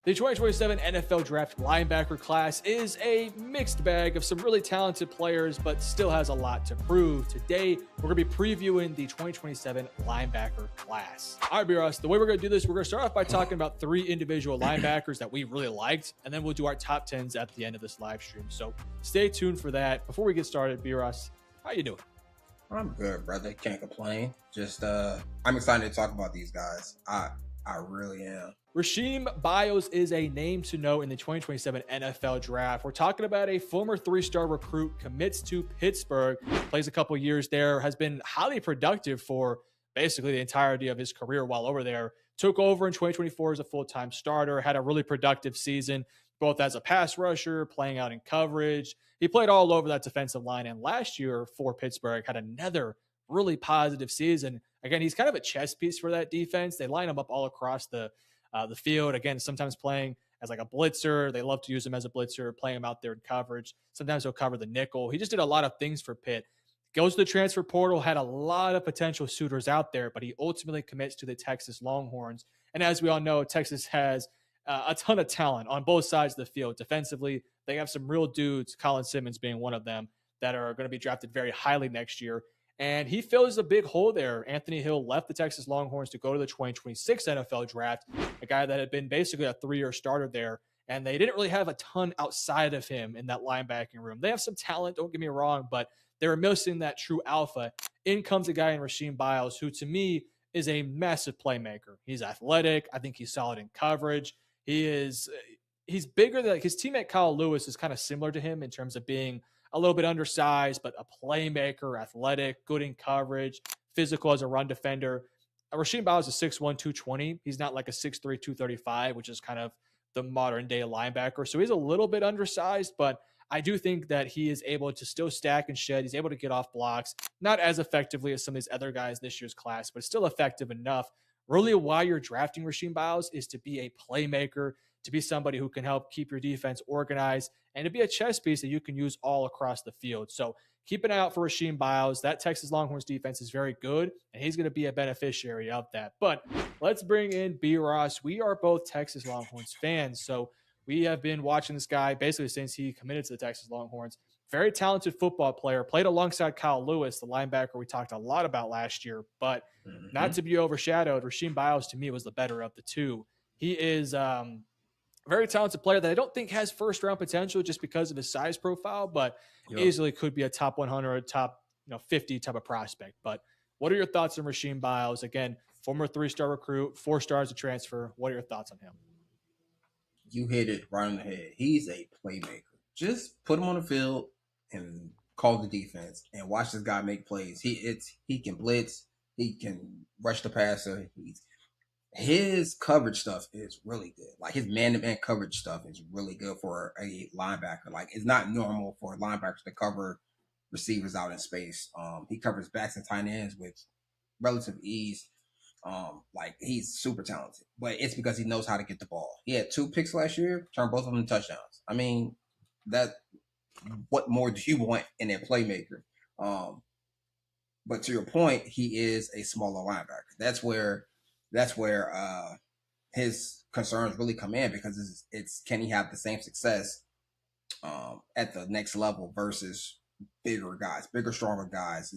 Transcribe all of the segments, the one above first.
The 2027 NFL Draft linebacker class is a mixed bag of some really talented players, but still has a lot to prove. Today, we're going to be previewing the 2027 linebacker class. All right, B-Ross, the way we're going to do this, we're going to start off by talking about three individual linebackers that we really liked, and then we'll do our top 10s at the end of this live stream. So stay tuned for that. Before we get started, B-Ross, how you doing? I'm good, brother. Can't complain. Just I'm excited to talk about these guys. I really am. Rasheem Biles is a name to know in the 2027 NFL Draft. We're talking about a former three-star recruit, commits to Pittsburgh, plays a couple years there, has been highly productive for basically the entirety of his career while over there. Took over in 2024 as a full-time starter, had a really productive season, both as a pass rusher, playing out in coverage. He played all over that defensive line, and last year for Pittsburgh had another really positive season. Again, he's kind of a chess piece for that defense. They line him up all across the field. Again, sometimes playing as like a blitzer. They love to use him as a blitzer, playing him out there in coverage. Sometimes he'll cover the nickel. He just did a lot of things for Pitt. Goes to the transfer portal, had a lot of potential suitors out there, but he ultimately commits to the Texas Longhorns. And as we all know, Texas has a ton of talent on both sides of the field. Defensively, they have some real dudes, Colin Simmons being one of them, that are going to be drafted very highly next year. And he fills a big hole there. Anthony Hill left the Texas Longhorns to go to the 2026 NFL Draft, a guy that had been basically a three-year starter there. And they didn't really have a ton outside of him in that linebacking room. They have some talent, don't get me wrong, but they were missing that true alpha. In comes a guy in Rasheem Biles, who to me is a massive playmaker. He's athletic. I think he's solid in coverage. He's bigger than his teammate Kyle Lewis is kind of similar to him in terms of being a little bit undersized, but a playmaker, athletic, good in coverage, physical as a run defender. Rasheem Biles is 6'1", 220. He's not like a 6'3", 235, which is kind of the modern day linebacker. So he's a little bit undersized, but I do think that he is able to still stack and shed. He's able to get off blocks, not as effectively as some of these other guys this year's class, but still effective enough. Really, why you're drafting Rasheem Biles is to be a playmaker, to be somebody who can help keep your defense organized, and to be a chess piece that you can use all across the field. So keep an eye out for Rasheem Biles. That Texas Longhorns defense is very good, and he's going to be a beneficiary of that. But let's bring in B. Ross. We are both Texas Longhorns fans, so we have been watching this guy basically since he committed to the Texas Longhorns. Very talented football player, played alongside Kyle Lewis, the linebacker we talked a lot about last year, but not to be overshadowed, Rasheem Biles to me was the better of the two. He is very talented player that I don't think has first round potential just because of his size profile, but easily could be a top 100, top 50 type of prospect. But what are your thoughts on Rasheem Biles? Again, former three-star recruit, 4 stars of transfer. What are your thoughts on him? You hit it right on the head. He's a playmaker. Just put him on the field and call the defense and watch this guy make plays. He can blitz. He can rush the passer. His coverage stuff is really good. Like his man-to-man coverage stuff is really good for a linebacker. Like it's not normal for linebackers to cover receivers out in space. He covers backs and tight ends with relative ease. Like he's super talented, but it's because he knows how to get the ball. He had 2 picks last year, turned both of them touchdowns. I mean, what more do you want in a playmaker? But to your point, he is a smaller linebacker. That's where his concerns really come in, because it's can he have the same success at the next level versus bigger guys, bigger, stronger guys,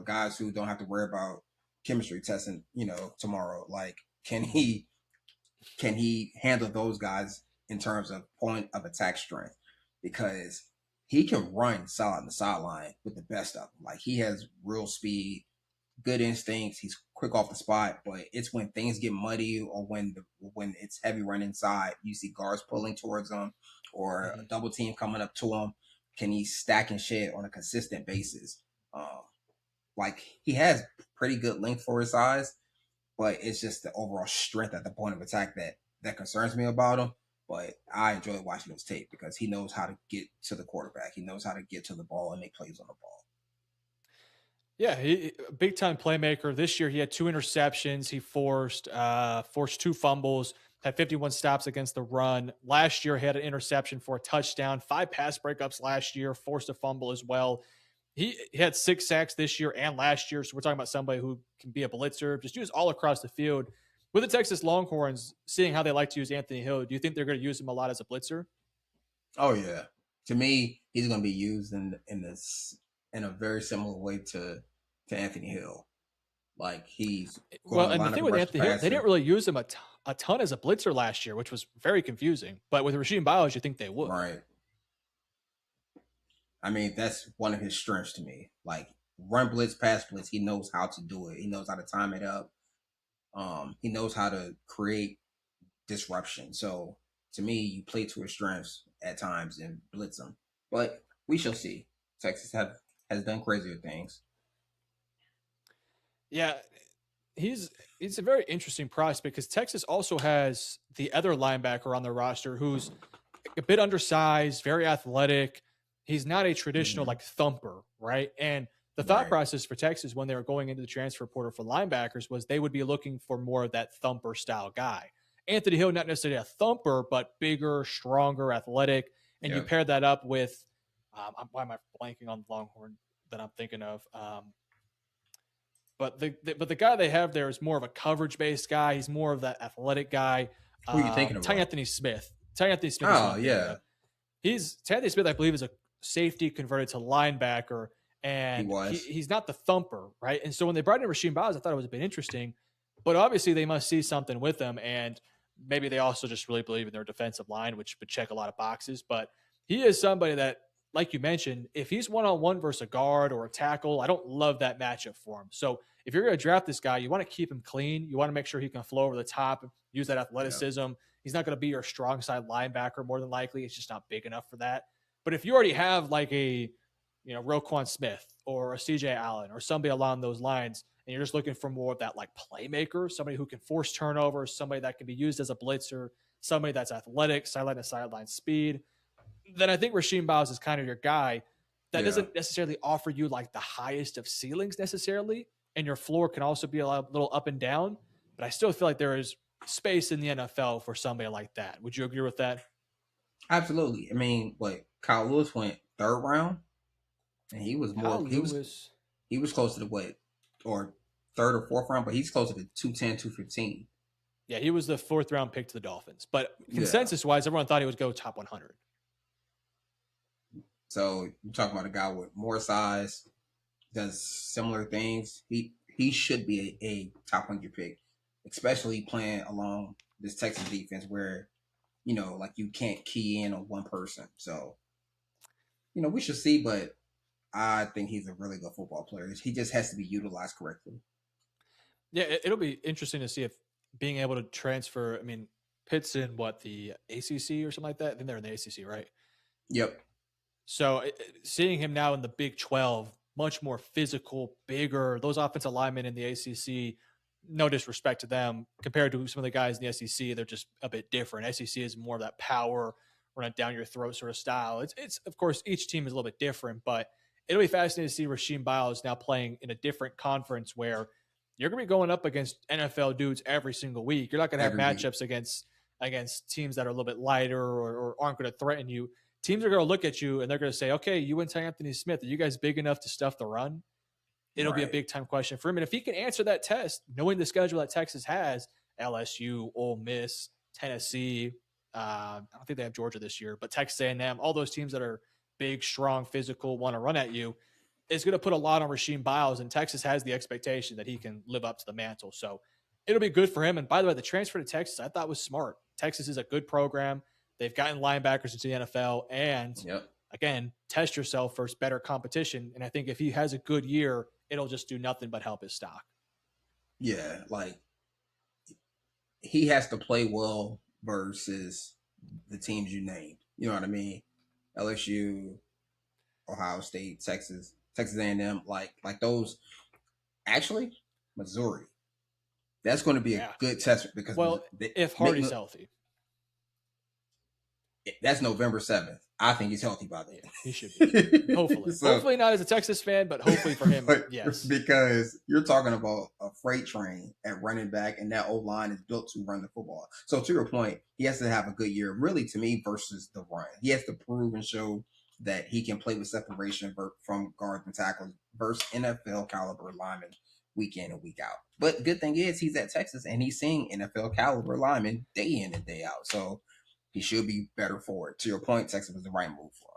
guys who don't have to worry about chemistry testing, tomorrow. Like, can he handle those guys in terms of point of attack strength? Because he can run solid on the sideline with the best of them. Like he has real speed, good instincts. He's quick off the spot, but it's when things get muddy or when it's heavy run inside, you see guards pulling towards him or a double team coming up to him. Can he stack and shed on a consistent basis? Like he has pretty good length for his size, but it's just the overall strength at the point of attack that concerns me about him. But I enjoy watching his tape because he knows how to get to the quarterback. He knows how to get to the ball and make plays on the ball. Yeah, big time playmaker. This year he had 2 interceptions. He forced 2 fumbles, had 51 stops against the run. Last year he had an interception for a touchdown, 5 pass breakups last year, forced a fumble as well. He had 6 sacks this year and last year. So we're talking about somebody who can be a blitzer, just use all across the field. With the Texas Longhorns, seeing how they like to use Anthony Hill, do you think they're going to use him a lot as a blitzer? Oh yeah, to me, he's going to be used in this in a very similar way to Anthony Hill. Like he's Well, going to and the line up thing and with rush the Anthony Hill, they didn't passer. really use him a ton as a blitzer last year, which was very confusing. But with Rasheem Biles, you think they would. Right. I mean, that's one of his strengths to me. Like run blitz, pass blitz. He knows how to do it. He knows how to time it up. He knows how to create disruption. So to me, you play to his strengths at times and blitz him. But we shall see. Texas have has done crazier things. Yeah, he's a very interesting prospect because Texas also has the other linebacker on their roster who's a bit undersized, very athletic. He's not a traditional Mm-hmm. like thumper, right? And the thought Right. process for Texas when they were going into the transfer portal for linebackers was they would be looking for more of that thumper style guy. Anthony Hill, not necessarily a thumper, but bigger, stronger, athletic. And you Yep. pair that up with, why am I blanking on Longhorn that I'm thinking of? But the guy they have there is more of a coverage based guy. He's more of that athletic guy. Who are you thinking Ty about? Anthony Smith. Ty Anthony Smith is who Oh I'm thinking yeah, of. He's Ty Anthony Smith, I believe, is a safety converted to linebacker, he and was. he's not the thumper, right? And so when they brought in Rasheem Biles, I thought it was a bit interesting, but obviously they must see something with him, and maybe they also just really believe in their defensive line, which would check a lot of boxes. But he is somebody that, like you mentioned, if he's one on one versus a guard or a tackle, I don't love that matchup for him. So if you're going to draft this guy, you want to keep him clean. You want to make sure he can flow over the top, use that Yeah. athleticism. He's not going to be your strong side linebacker more than likely. It's just not big enough for that. But if you already have like a, Roquan Smith or a CJ Allen or somebody along those lines, and you're just looking for more of that like playmaker, somebody who can force turnovers, somebody that can be used as a blitzer, somebody that's athletic, sideline to sideline speed, then I think Rasheem Biles is kind of your guy. That Yeah. doesn't necessarily offer you like the highest of ceilings necessarily, and your floor can also be a little up and down. But I still feel like there is space in the NFL for somebody like that. Would you agree with that? Absolutely. I mean, what Kyle Lewis went third round, and he was Kyle more. Lewis. He was closer to what, or third or fourth round, but he's closer to 210, 215. Yeah, he was the fourth round pick to the Dolphins. But Yeah. consensus wise, everyone thought he would go top 100. So you're talking about a guy with more size, does similar things. He should be a top 100 pick, especially playing along this Texas defense where like you can't key in on one person. So we should see, but I think he's a really good football player. He just has to be utilized correctly. Yeah, it'll be interesting to see if being able to transfer. I mean, Pitt's in what, the ACC or something like that. I think they're in the ACC, right? Yep. So seeing him now in the Big 12, much more physical, bigger. Those offensive linemen in the ACC, no disrespect to them, compared to some of the guys in the SEC, they're just a bit different. SEC is more of that power, run it down your throat sort of style. It's of course each team is a little bit different, but it'll be fascinating to see Rasheem Biles now playing in a different conference where you're going to be going up against NFL dudes every single week. You're not going to have Every week. matchups against teams that are a little bit lighter or aren't going to threaten you. Teams are going to look at you and they're going to say, okay, you and Ty Anthony Smith, are you guys big enough to stuff the run? It'll be a Right. big time question for him. And if he can answer that test, knowing the schedule that Texas has, LSU, Ole Miss, Tennessee, I don't think they have Georgia this year, but Texas A&M, all those teams that are big, strong, physical, want to run at you, is going to put a lot on Rasheem Biles. And Texas has the expectation that he can live up to the mantle. So it'll be good for him. And by the way, the transfer to Texas, I thought was smart. Texas is a good program. They've gotten linebackers into the NFL, and Yep. again, test yourself for better competition. And I think if he has a good year, it'll just do nothing but help his stock. Yeah. Like he has to play well versus the teams you named. You know what I mean? LSU, Ohio State, Texas A&M, like those. Actually, Missouri. That's going to be a Yeah. good test because Well, if Hardy's healthy, that's November 7th. I think he's healthy by then. yeah, he should be. Hopefully. So, Hopefully not as a Texas fan, but hopefully for him, but yes. because you're talking about a freight train at running back, and that old line is built to run the football. So to your point, he has to have a good year, really, to me, versus the run. He has to prove and show that he can play with separation from guards and tackles versus NFL caliber linemen week in and week out. But the good thing is he's at Texas and he's seeing NFL caliber linemen day in and day out. So he should be better for it. To your point, Texas was the right move for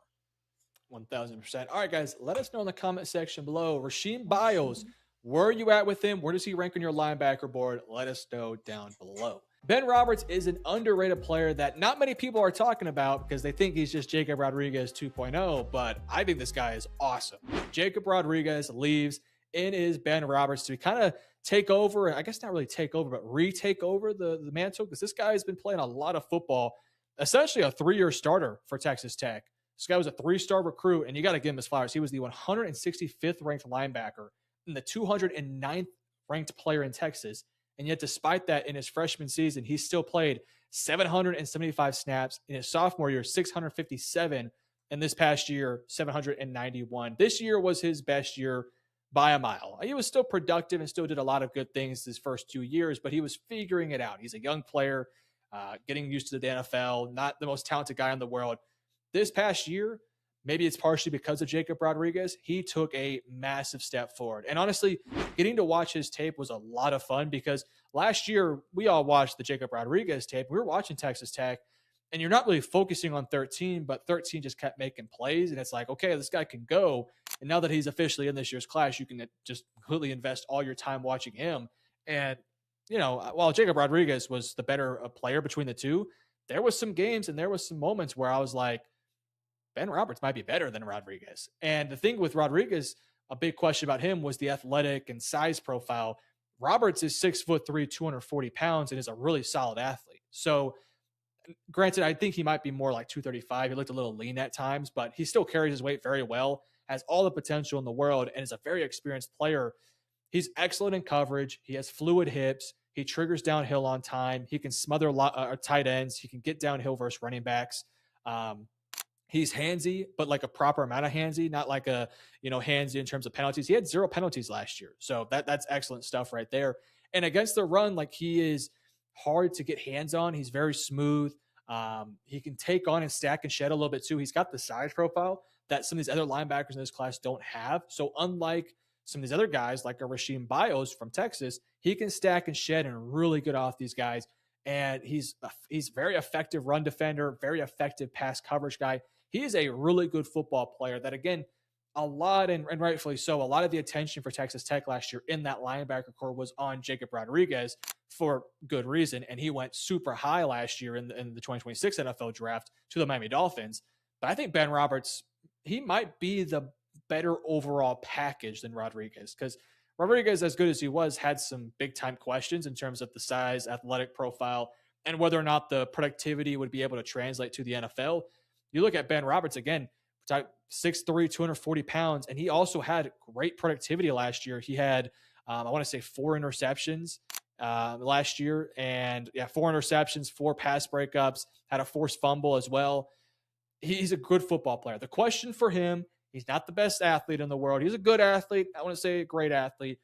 1000%. All right, guys, let us know in the comment section below. Rasheem Biles, where are you at with him? Where does he rank on your linebacker board? Let us know down below. Ben Roberts is an underrated player that not many people are talking about because they think he's just Jacob Rodriguez 2.0, but I think this guy is awesome. Jacob Rodriguez leaves in his Ben Roberts to kind of take over, I guess not really take over, but retake over the mantle because this guy has been playing a lot of football, essentially a 3-year starter for Texas Tech. This guy was a 3-star recruit, and you got to give him his flowers. He was the 165th ranked linebacker and the 209th ranked player in Texas. And yet, despite that, in his freshman season, he still played 775 snaps. In his sophomore year, 657. And this past year, 791. This year was his best year by a mile. He was still productive and still did a lot of good things his first 2 years, but he was figuring it out. He's a young player, getting used to the NFL, not the most talented guy in the world. This past year, maybe it's partially because of Jacob Rodriguez, he took a massive step forward. And honestly, getting to watch his tape was a lot of fun because last year we all watched the Jacob Rodriguez tape. We were watching Texas Tech, and you're not really focusing on 13, but 13 just kept making plays. And it's like, okay, this guy can go. And now that he's officially in this year's class, you can just completely invest all your time watching him. And, while Jacob Rodriguez was the better player between the two, there was some games and there was some moments where I was like, Ben Roberts might be better than Rodriguez. And the thing with Rodriguez, a big question about him was the athletic and size profile. Roberts is 6'3", 240 pounds, and is a really solid athlete. So, granted, I think he might be more like 235. He looked a little lean at times, but he still carries his weight very well, has all the potential in the world, and is a very experienced player. He's excellent in coverage. He has fluid hips. He triggers downhill on time. He can smother tight ends. He can get downhill versus running backs. He's handsy, but like a proper amount of handsy, not like a, handsy in terms of penalties. He had 0 penalties last year. So that's excellent stuff right there. And against the run, like, he is hard to get hands on. He's very smooth. He can take on and stack and shed a little bit too. He's got the size profile that some of these other linebackers in this class don't have. So unlike some of these other guys like a Rasheem Biles from Texas, he can stack and shed and really get off these guys. And he's very effective run defender, very effective pass coverage guy. He is a really good football player that, again, a lot, and rightfully so, a lot of the attention for Texas Tech last year in that linebacker core was on Jacob Rodriguez for good reason. And he went super high last year in the 2026 NFL draft to the Miami Dolphins. But I think Ben Roberts, he might be the better overall package than Rodriguez, because Rodriguez, as good as he was, had some big time questions in terms of the size, athletic profile, and whether or not the productivity would be able to translate to the NFL. You look at Ben Roberts again, 6'3", 240 pounds, and he also had great productivity last year. He had, I want to say, 4 interceptions last year, and 4 interceptions, 4 pass breakups, had a forced fumble as well. He's a good football player. The question for him, he's not the best athlete in the world. He's a good athlete. I want to say a great athlete.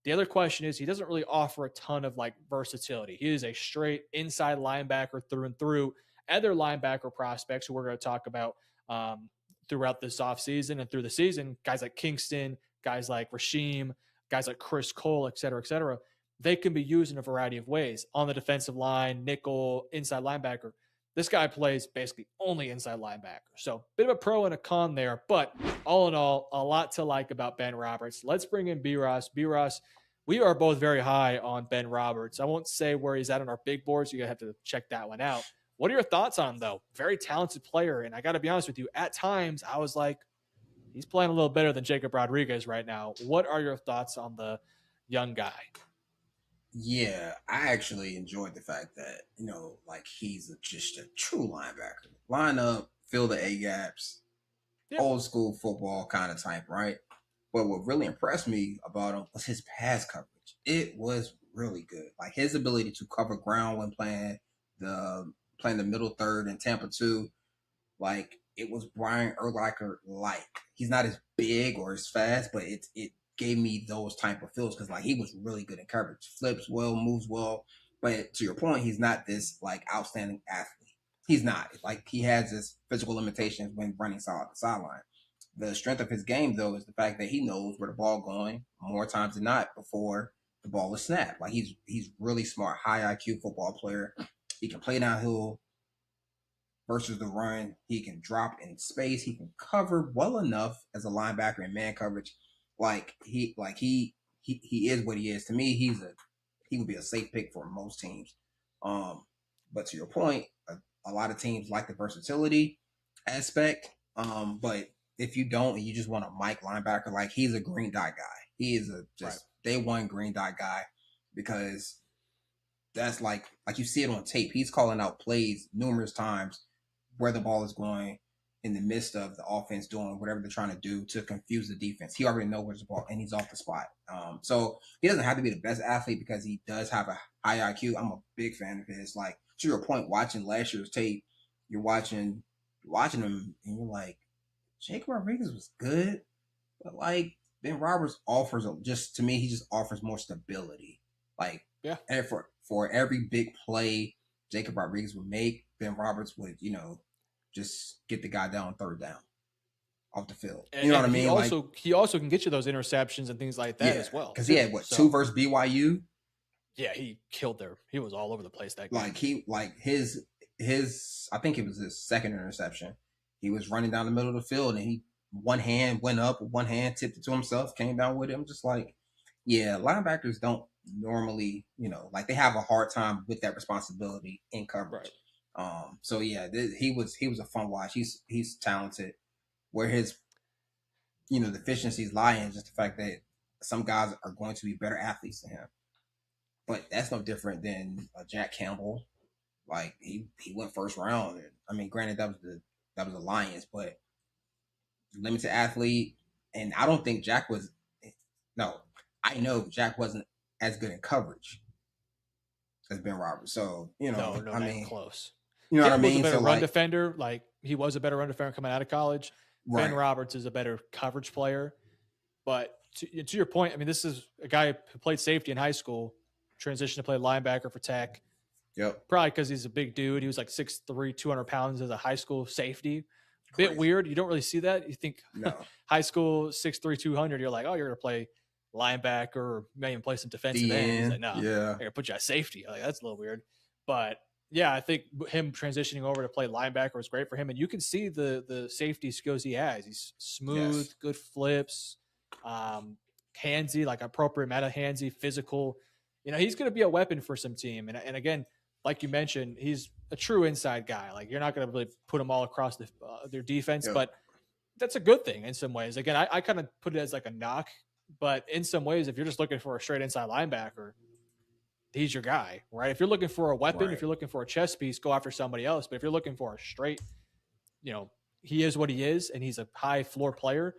The other question is he doesn't really offer a ton of versatility. He is a straight inside linebacker through and through. Other linebacker prospects who we're going to talk about throughout this offseason and through the season, guys like Kingston, guys like Rasheem, guys like Chris Cole, et cetera, they can be used in a variety of ways on the defensive line, nickel, inside linebacker. This guy plays basically only inside linebacker. So bit of a pro and a con there, but all in all, a lot to like about Ben Roberts. Let's bring in B-Ross. B-Ross, we are both very high on Ben Roberts. I won't say where he's at on our big boards. You're going to have to check that one out. What are your thoughts on him, though? Very talented player. And I got to be honest with you, at times I was like, he's playing a little better than Jacob Rodriguez right now. What are your thoughts on the young guy? Yeah, I actually enjoyed the fact that, he's just a true linebacker. Line up, fill the A gaps, old school football kind of type, right? But what really impressed me about him was his pass coverage. It was really good. Like, his ability to cover ground when playing the middle third in Tampa 2, like, it was Brian Urlacher like. He's not as big or as fast, but it gave me those type of feels because he was really good in coverage, flips well, moves well. But to your point, he's not this outstanding athlete. He's not. He has his physical limitations when running side to sideline. The strength of his game, though, is the fact that he knows where the ball going more times than not before the ball is snapped. Like he's really smart, high IQ football player. He can play downhill versus the run. He can drop in space. He can cover well enough as a linebacker in man coverage. He is what he is. To me, he would be a safe pick for most teams. But to your point, a lot of teams like the versatility aspect. But if you don't and you just want a Mike linebacker, like he's a green dot guy. He is a just day one green dot guy because that's like you see it on tape. He's calling out plays numerous times where the ball is going in the midst of the offense doing whatever they're trying to do to confuse the defense. He already knows where's the ball and he's off the spot. So he doesn't have to be the best athlete because he does have a high IQ. I'm a big fan of his. Like to your point, watching last year's tape, you're watching him and you're like, Jake Rodriguez was good, but like Ben Roberts offers just to me, he just offers more stability. Like and for every big play Jacob Rodriguez would make, Ben Roberts would, just get the guy down third down off the field. You know what I mean? He also can get you those interceptions and things like that as well. Because he had two versus BYU. Yeah, he killed there. He was all over the place that game. His I think it was his second interception. He was running down the middle of the field and he one hand went up, one hand tipped it to himself, came down with it. I'm just like, yeah, linebackers don't normally, they have a hard time with that responsibility in coverage. Right. So yeah, he was a fun watch. He's talented. Where his, deficiencies lie in just the fact that some guys are going to be better athletes than him. But that's no different than Jack Campbell. Like he went first round. And, I mean, granted that was the Lions, but limited athlete. And I don't think Jack was. No, I know Jack wasn't as good in coverage as Ben Roberts. So no, I mean, close. You know what I mean? Was a better run defender. Like he was a better run defender coming out of college. Right. Ben Roberts is a better coverage player. But to your point, I mean, this is a guy who played safety in high school, transitioned to play linebacker for Tech. Yep. Probably because he's a big dude. He was like 6'3", 200 pounds as a high school safety. Bit weird. You don't really see that. You think high school 6'3", 200, you're like, oh, you're going to play linebacker or maybe even play some defensive end. He's like, no, I'm going to put you at safety. Like, that's a little weird. But yeah, I think him transitioning over to play linebacker was great for him. And you can see the safety skills he has. He's smooth, good flips, handsy, like appropriate amount of handsy, physical. He's going to be a weapon for some team. And again, like you mentioned, he's a true inside guy. Like you're not going to really put him all across their defense, but that's a good thing in some ways. Again, I kind of put it as like a knock, but in some ways, if you're just looking for a straight inside linebacker, he's your guy, right? If you're looking for a weapon, if you're looking for a chess piece, go after somebody else. But if you're looking for a straight, he is what he is, and he's a high floor player,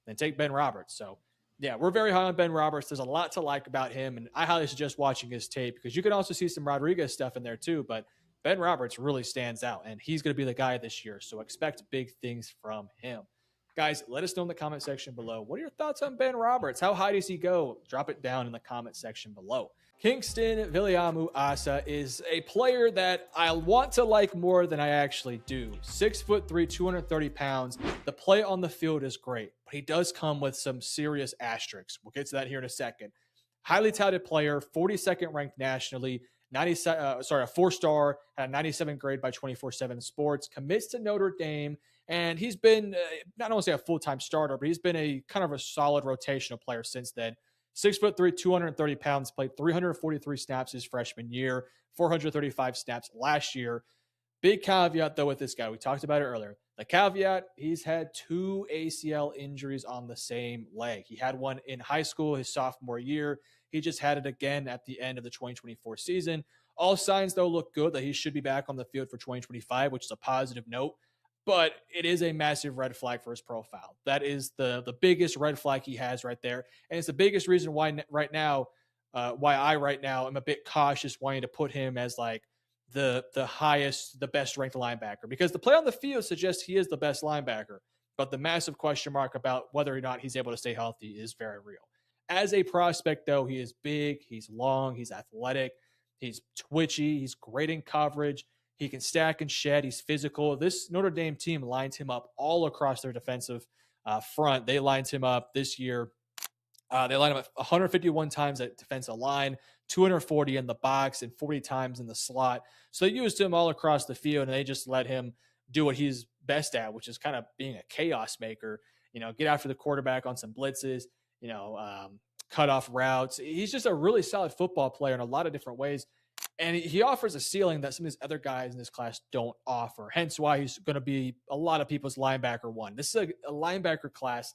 then take Ben Roberts. So yeah, we're very high on Ben Roberts. There's a lot to like about him, and I highly suggest watching his tape because you can also see some Rodriguez stuff in there too, but Ben Roberts really stands out, and he's going to be the guy this year, so expect big things from him. Guys, let us know in the comment section below. What are your thoughts on Ben Roberts? How high does he go? Drop it down in the comment section below. Kingston Viliamu-Asa is a player that I want to like more than I actually do. 6'3", 230 pounds. The play on the field is great, but he does come with some serious asterisks. We'll get to that here in a second. Highly touted player, 42nd ranked nationally, a 4-star, had a 97 grade by 24/7 Sports, commits to Notre Dame, and he's been, not only a full-time starter, but he's been a kind of a solid rotational player since then. 6'3", 230 pounds, played 343 snaps his freshman year, 435 snaps last year. Big caveat, though, with this guy. We talked about it earlier. The caveat, he's had 2 ACL injuries on the same leg. He had one in high school his sophomore year. He just had it again at the end of the 2024 season. All signs, though, look good that he should be back on the field for 2025, which is a positive note. But it is a massive red flag for his profile. That is the biggest red flag he has right there. And it's the biggest reason why I right now am a bit cautious wanting to put him as like the best ranked linebacker, because the play on the field suggests he is the best linebacker. But the massive question mark about whether or not he's able to stay healthy is very real. As a prospect, though, he is big, he's long, he's athletic, he's twitchy, he's great in coverage. He can stack and shed. He's physical. This Notre Dame team lines him up all across their defensive front. They lined him up this year. They lined him up 151 times at defensive line, 240 in the box, and 40 times in the slot. So they used him all across the field, and they just let him do what he's best at, which is kind of being a chaos maker. Get after the quarterback on some blitzes. Cut off routes. He's just a really solid football player in a lot of different ways. And he offers a ceiling that some of these other guys in this class don't offer. Hence why he's going to be a lot of people's linebacker one. This is a linebacker class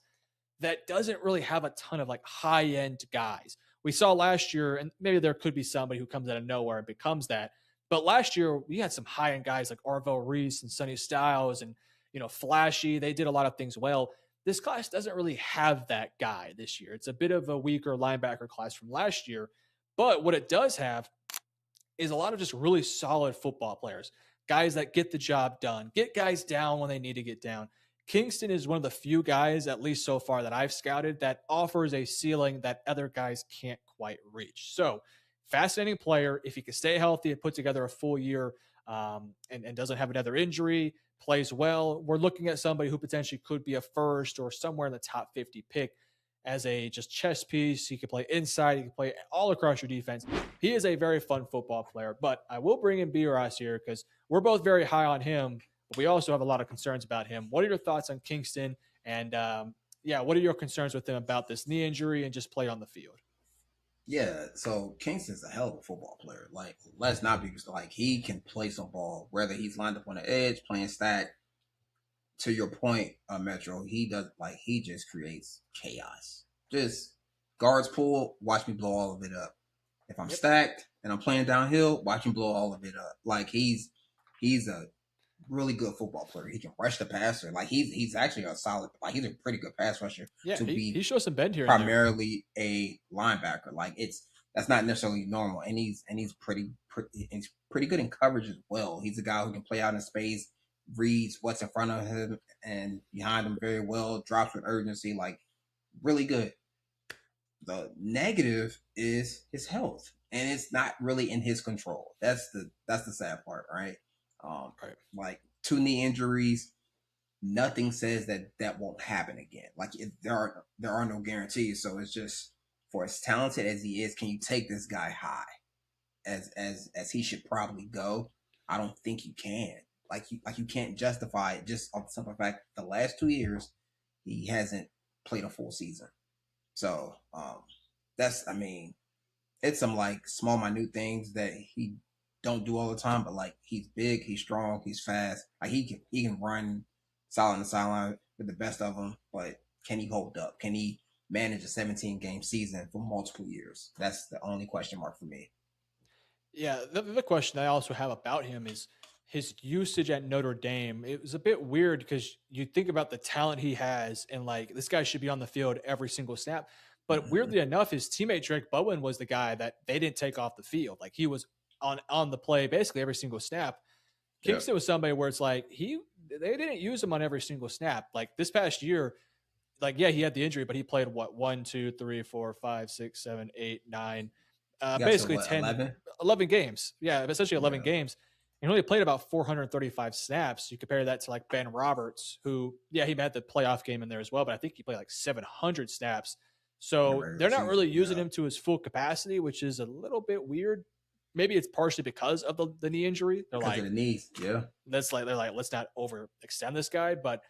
that doesn't really have a ton of like high end guys. We saw last year, and maybe there could be somebody who comes out of nowhere and becomes that. But last year, we had some high end guys like Arvell Reese and Sonny Styles and, Flashy. They did a lot of things well. This class doesn't really have that guy this year. It's a bit of a weaker linebacker class from last year. But what it does have is a lot of just really solid football players, guys that get the job done, get guys down when they need to get down. Kingston is one of the few guys, at least so far that I've scouted, that offers a ceiling that other guys can't quite reach. So, fascinating player. If he can stay healthy and put together a full year and doesn't have another injury, plays well, we're looking at somebody who potentially could be a first or somewhere in the top 50 pick as a just chess piece. He can play inside. He can play all across your defense. He is a very fun football player. But I will bring in B-Ross here because we're both very high on him. But we also have a lot of concerns about him. What are your thoughts on Kingston? And what are your concerns with him about this knee injury and just play on the field? Yeah, so Kingston's a hell of a football player. Like, let's not be like he can play some ball, whether he's lined up on the edge, playing stack. To your point, Metro, he just creates chaos. Just guards pull, watch me blow all of it up. If I'm stacked and I'm playing downhill, watch him blow all of it up. Like he's a really good football player. He can rush the passer. Like he's actually a solid. Like he's a pretty good pass rusher. Yeah, he shows some bend here. Primarily a linebacker. Like that's not necessarily normal, and he's pretty good in coverage as well. He's a guy who can play out in space, reads what's in front of him and behind him very well, drops with urgency. Like really good. The negative is his health, and it's not really in his control. That's the sad part, right? Right. Like 2 knee injuries, nothing says that won't happen again. Like there are no guarantees. So it's just, for as talented as he is, can you take this guy high as he should probably go? I don't think you can. Like you can't justify it just on the simple fact the last 2 years he hasn't played a full season. So it's some like small minute things that he don't do all the time, but like he's big, he's strong, he's fast. Like he can run solid on the sideline with the best of them, but can he hold up? Can he manage a 17-game season for multiple years? That's the only question mark for me. Yeah, the question I also have about him is his usage at Notre Dame. It was a bit weird because you think about the talent he has, and like this guy should be on the field every single snap. But weirdly enough, his teammate Drake Bowen was the guy that they didn't take off the field. Like he was on the play basically every single snap. Kingston was somebody where it's like they didn't use him on every single snap. Like this past year, like he had the injury, but he played 1, 2, 3, 4, 5, 6, 7, 8, 9, basically 10, 11 games. Yeah, essentially 11 games. And only played about 435 snaps. You compare that to like Ben Roberts, who, he had the playoff game in there as well, but I think he played like 700 snaps. So they're not really using him to his full capacity, which is a little bit weird. Maybe it's partially because of the knee injury. They're like, of the knees, they're like, let's not overextend this guy. But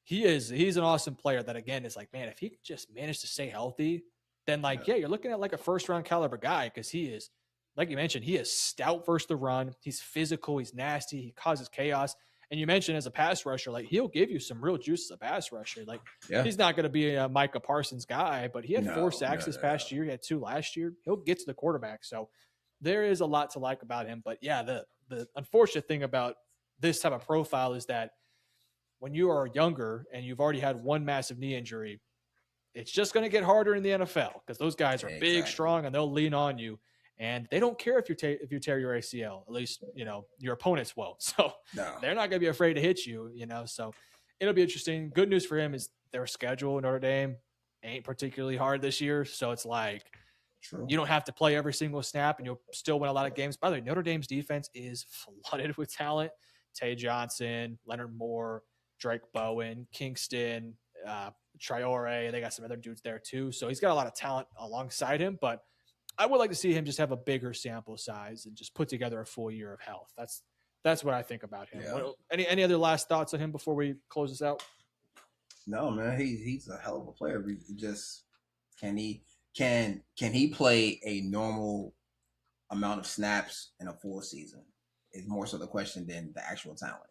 he's an awesome player that, again, is like, man, if he could just manage to stay healthy, then you're looking at like a first round caliber guy, because he is, like you mentioned, he is stout versus the run. He's physical. He's nasty. He causes chaos. And you mentioned as a pass rusher, like he'll give you some real juice as a pass rusher. Like he's not going to be a Micah Parsons guy, but he had 4 sacks this past year. He had 2 last year. He'll get to the quarterback. So there is a lot to like about him. But the unfortunate thing about this type of profile is that when you are younger and you've already had one massive knee injury, it's just going to get harder in the NFL because those guys are big, strong, and they'll lean on you. And they don't care if you tear your ACL. At least, your opponents won't. So they're not going to be afraid to hit you, So it'll be interesting. Good news for him is their schedule, Notre Dame, ain't particularly hard this year. So it's like you don't have to play every single snap, and you'll still win a lot of games. By the way, Notre Dame's defense is flooded with talent. Tay Johnson, Leonard Moore, Drake Bowen, Kingston. Traore. They got some other dudes there too. So he's got a lot of talent alongside him, but I would like to see him just have a bigger sample size and just put together a full year of health. That's what I think about him. Yeah. Any other last thoughts on him before we close this out? No, man, he's a hell of a player. He just can he can he play a normal amount of snaps in a full season? Is more so the question than the actual talent.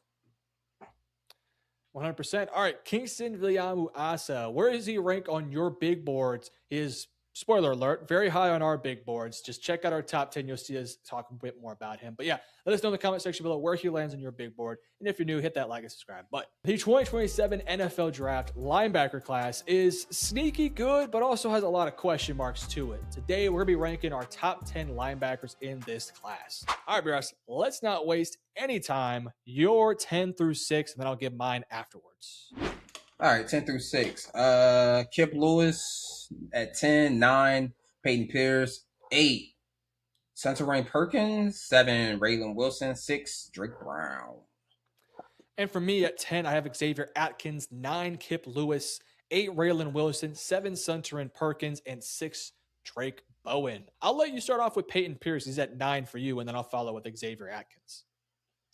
100%. All right, Kingston Villiamu Asa. Where does he rank on your big boards? Is spoiler alert, very high on our big boards. Just check out our top 10. You'll see us talk a bit more about him. But yeah, let us know in the comment section below where he lands on your big board. And if you're new, hit that like and subscribe button. The 2027 NFL Draft linebacker class is sneaky good, but also has a lot of question marks to it. Today, we're going to be ranking our top 10 linebackers in this class. All right, Bryce, let's not waste any time. Your 10 through 6, and then I'll give mine afterwards. All right, 10 through 6. Kip Lewis at 10, 9, Peyton Pierce, 8, Centerain Perkins, 7, Raylan Wilson, 6, Drake Brown. And for me at 10, I have Xavier Atkins, 9, Kip Lewis, 8, Raylan Wilson, 7, Centerain Perkins, and 6, Drake Bowen. I'll let you start off with Peyton Pierce. He's at 9 for you, and then I'll follow with Xavier Atkins.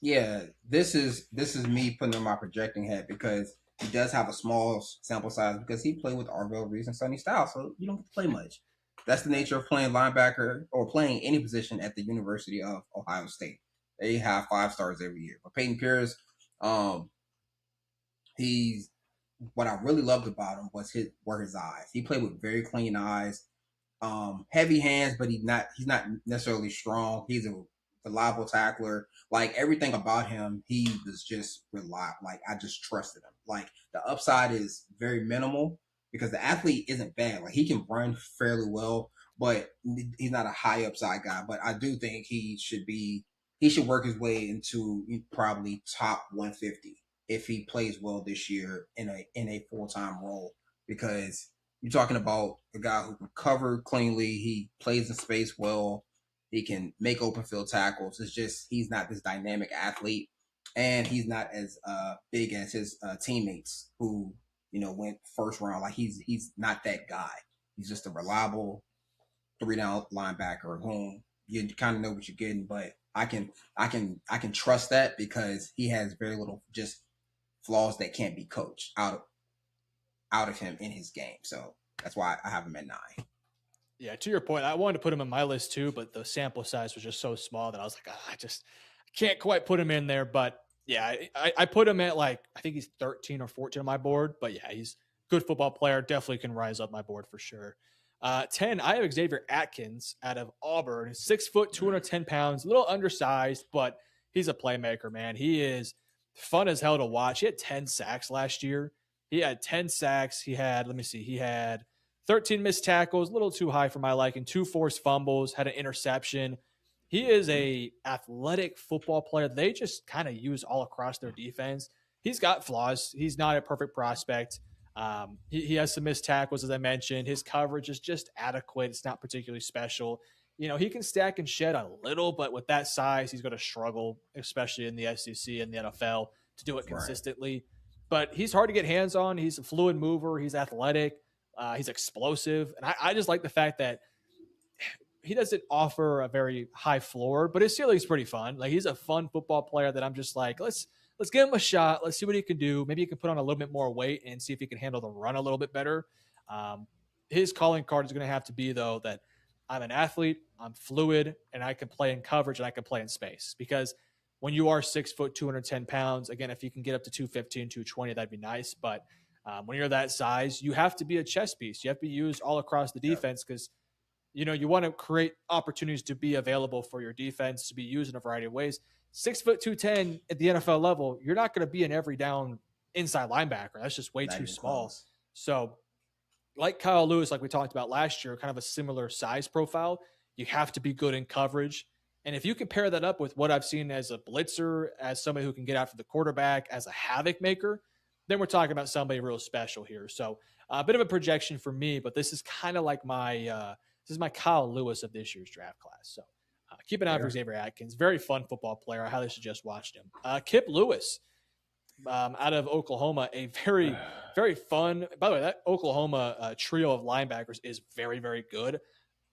Yeah, this is me putting on my projecting hat because he does have a small sample size because he played with Arvell Reese and Sonny Styles, so you don't get to play much. That's the nature of playing linebacker or playing any position at the University of Ohio State. They have 5 stars every year. But Peyton Pierce, he's what I really loved about him were his eyes. He played with very clean eyes, heavy hands, but he's not necessarily strong. He's a reliable tackler. Like everything about him, he was just reliable. Like I just trusted him. Like the upside is very minimal because the athlete isn't bad. Like he can run fairly well, but he's not a high upside guy. But I do think he should work his way into probably top 150 if he plays well this year in a full-time role, because you're talking about a guy who can cover cleanly, he plays in space well, he can make open field tackles. It's just he's not this dynamic athlete, and he's not as big as his teammates who went first round. Like he's not that guy. He's just a reliable 3-down linebacker whom you kind of know what you're getting. But I can trust that because he has very little just flaws that can't be coached out of him in his game. So that's why I have him at 9. Yeah, to your point, I wanted to put him in my list too, but the sample size was just so small that I was like, I can't quite put him in there. But yeah, I put him at I think he's 13 or 14 on my board. But yeah, he's a good football player. Definitely can rise up my board for sure. 10, I have Xavier Atkins out of Auburn. 6 foot, 210 pounds, a little undersized, but he's a playmaker, man. He is fun as hell to watch. He had 10 sacks last year. He had 10 sacks. He had 13 missed tackles, a little too high for my liking, 2 forced fumbles, had an interception. He is a athletic football player. They just kind of use all across their defense. He's got flaws. He's not a perfect prospect. He has some missed tackles, as I mentioned. His coverage is just adequate. It's not particularly special. He can stack and shed a little, but with that size, he's going to struggle, especially in the SEC and the NFL, to do it consistently. Right. But he's hard to get hands on. He's a fluid mover. He's athletic. He's explosive. And I just like the fact that he doesn't offer a very high floor, but his ceiling's pretty fun. Like he's a fun football player that I'm just like, let's give him a shot. Let's see what he can do. Maybe he can put on a little bit more weight and see if he can handle the run a little bit better. His calling card is going to have to be, though, that I'm an athlete, I'm fluid, and I can play in coverage and I can play in space. Because when you are 6 foot, 210 pounds, again, if you can get up to 215, 220, that'd be nice. But when you're that size, you have to be a chess piece. You have to be used all across the defense because, you want to create opportunities to be available for your defense to be used in a variety of ways. 6 foot, 210 at the NFL level, you're not going to be an every down inside linebacker. That's just way too small. Close. So like Kyle Lewis, like we talked about last year, kind of a similar size profile, you have to be good in coverage. And if you can pair that up with what I've seen as a blitzer, as somebody who can get after the quarterback, as a havoc maker, then we're talking about somebody real special here. So a bit of a projection for me, but this is kind of like my Kyle Lewis of this year's draft class. So keep an eye for Xavier Atkins. Very fun football player. I highly suggest watching him. Kip Lewis, out of Oklahoma, a very, very fun. By the way, that Oklahoma trio of linebackers is very, very good.